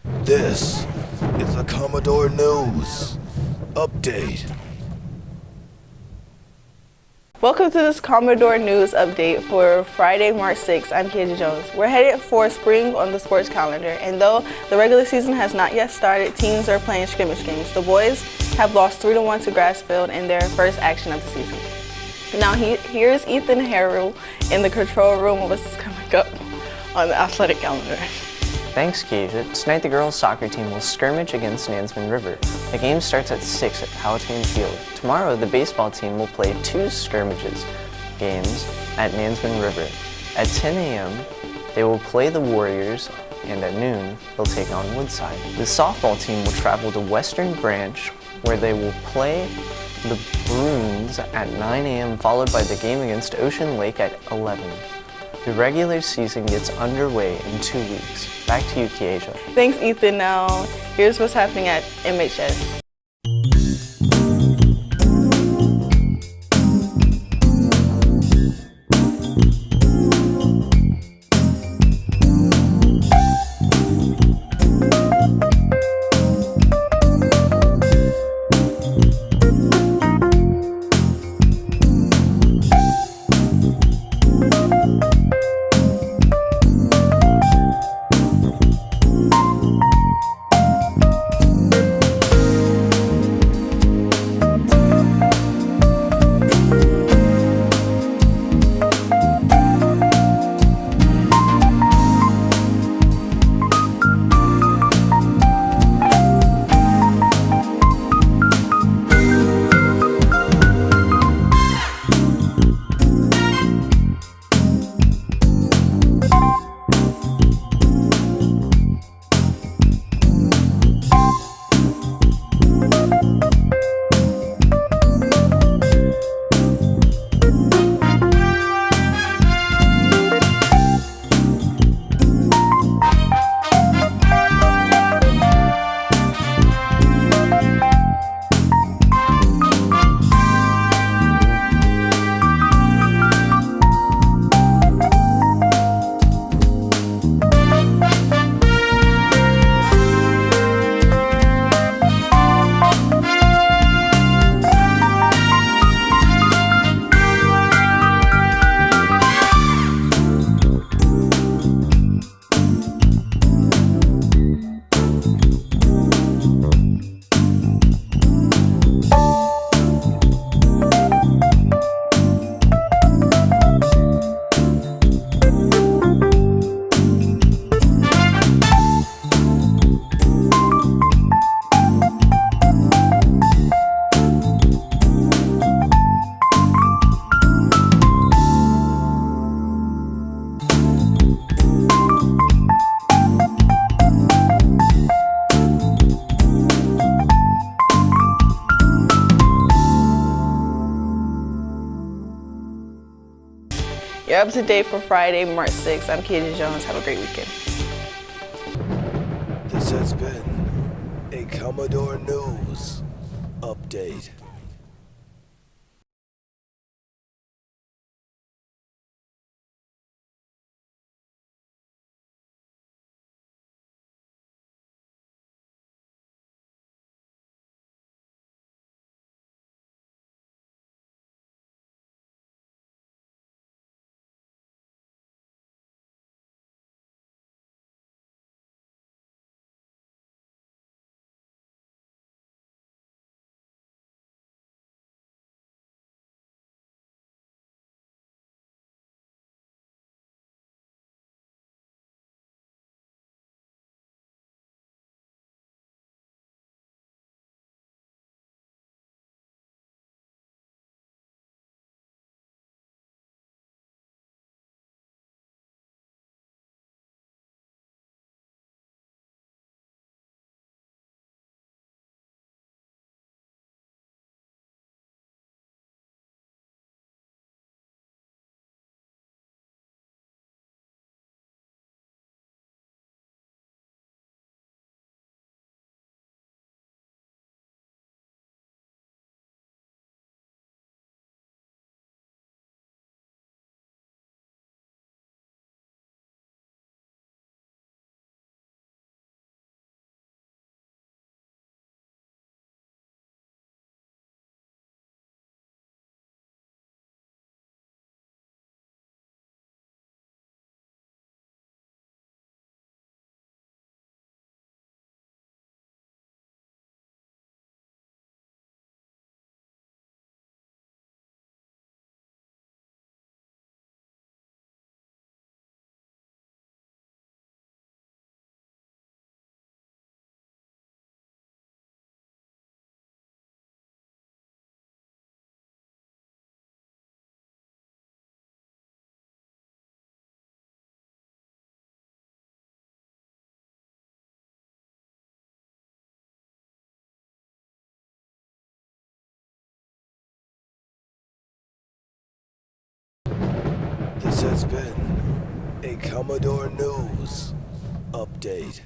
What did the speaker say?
This is the Commodore News Update. Welcome to this Commodore News Update for Friday, March 6th. I'm KJ Jones. We're headed for spring on the sports calendar, and though the regular season has not yet started, teams are playing scrimmage games. The boys have lost 3-1 to Grassfield in their first action of the season. Now here's Ethan Harrell in the control room of what's coming up on the athletic calendar. Thanks, Keisha. Tonight the girls' soccer team will scrimmage against Nansemond River. The game starts at 6 at Powhatan Field. Tomorrow the baseball team will play 2 scrimmages games at Nansemond River. At 10 a.m. they will play the Warriors, and at noon they'll take on Woodside. The softball team will travel to Western Branch, where they will play the Bruins at 9 a.m. followed by the game against Ocean Lake at 11. The regular season gets underway in 2 weeks. Back to you, Keisha. Thanks, Ethan. Now, here's what's happening at MHS. You're up to date for Friday, March 6th. I'm KJ Jones. Have a great weekend. This has been a Commodore News Update. has been a Commodore News Update.